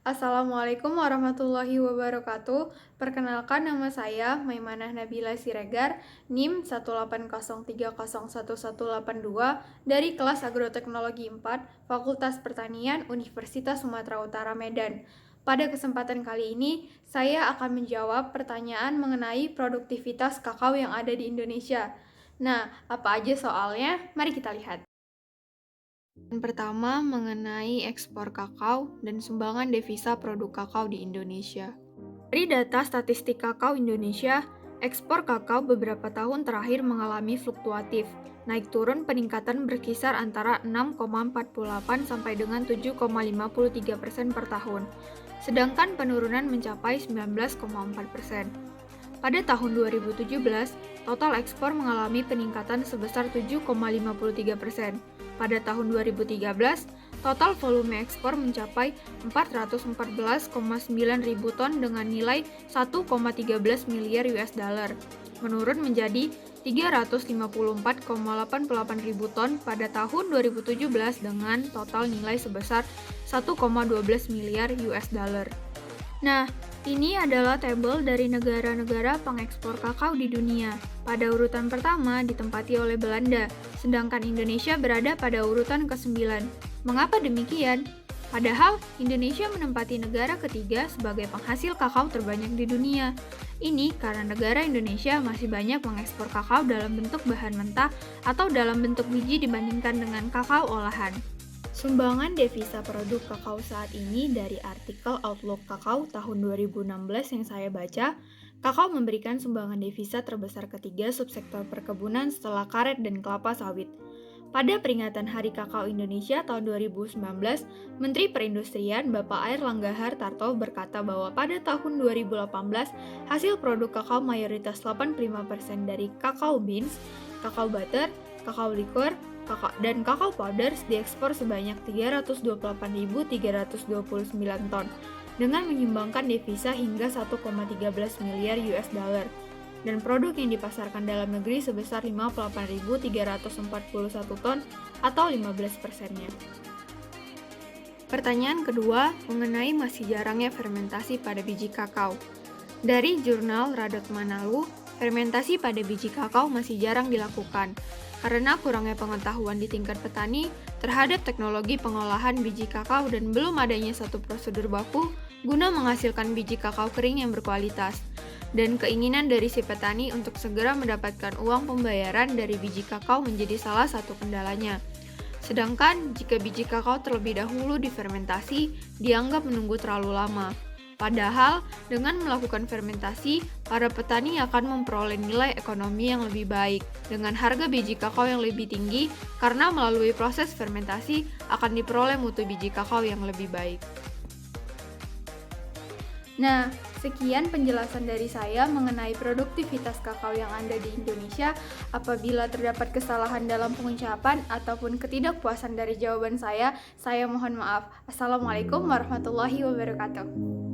Assalamualaikum warahmatullahi wabarakatuh. Perkenalkan, nama saya Maimanah Nabila Siregar, NIM 180301182 dari kelas Agroteknologi 4, Fakultas Pertanian Universitas Sumatera Utara Medan. Pada kesempatan kali ini, saya akan menjawab pertanyaan mengenai produktivitas kakao yang ada di Indonesia. Nah, apa aja soalnya? Mari kita lihat. Yang pertama, mengenai ekspor kakao dan sumbangan devisa produk kakao di Indonesia. Dari data statistik kakao Indonesia, ekspor kakao beberapa tahun terakhir mengalami fluktuatif. Naik turun peningkatan berkisar antara 6,48 sampai dengan 7,53% per tahun. Sedangkan penurunan mencapai 19,4%. Pada tahun 2017, total ekspor mengalami peningkatan sebesar 7,53%. Pada tahun 2013, total volume ekspor mencapai 414,9 ribu ton dengan nilai 1,13 miliar US dollar, menurun menjadi 354,88 ribu ton pada tahun 2017 dengan total nilai sebesar 1,12 miliar US dollar. Nah, ini adalah tabel dari negara-negara pengekspor kakao di dunia. Pada urutan pertama ditempati oleh Belanda, sedangkan Indonesia berada pada urutan ke-9. Mengapa demikian? Padahal Indonesia menempati negara ketiga sebagai penghasil kakao terbanyak di dunia. Ini karena negara Indonesia masih banyak mengekspor kakao dalam bentuk bahan mentah atau dalam bentuk biji dibandingkan dengan kakao olahan. Sumbangan devisa produk kakao saat ini dari artikel Outlook Kakao tahun 2016 yang saya baca, kakao memberikan sumbangan devisa terbesar ketiga subsektor perkebunan setelah karet dan kelapa sawit. Pada peringatan Hari Kakao Indonesia tahun 2019, Menteri Perindustrian Bapak Airlangga Hartarto berkata bahwa pada tahun 2018, hasil produk kakao mayoritas 85% dari kakao beans, kakao butter, kakao liquor, dan kakao powders diekspor sebanyak 328.329 ton dengan menyumbangkan devisa hingga 1,13 miliar US dollar dan produk yang dipasarkan dalam negeri sebesar 58.341 ton atau 15%-nya. Pertanyaan kedua mengenai masih jarangnya fermentasi pada biji kakao. Dari jurnal Radot Manalu, fermentasi pada biji kakao masih jarang dilakukan karena kurangnya pengetahuan di tingkat petani terhadap teknologi pengolahan biji kakao dan belum adanya satu prosedur baku guna menghasilkan biji kakao kering yang berkualitas, dan keinginan dari si petani untuk segera mendapatkan uang pembayaran dari biji kakao menjadi salah satu kendalanya. Sedangkan jika biji kakao terlebih dahulu difermentasi, dianggap menunggu terlalu lama. Padahal, dengan melakukan fermentasi, para petani akan memperoleh nilai ekonomi yang lebih baik, dengan harga biji kakao yang lebih tinggi, karena melalui proses fermentasi akan diperoleh mutu biji kakao yang lebih baik. Nah, sekian penjelasan dari saya mengenai produktivitas kakao yang ada di Indonesia. Apabila terdapat kesalahan dalam pengucapan ataupun ketidakpuasan dari jawaban saya mohon maaf. Assalamualaikum warahmatullahi wabarakatuh.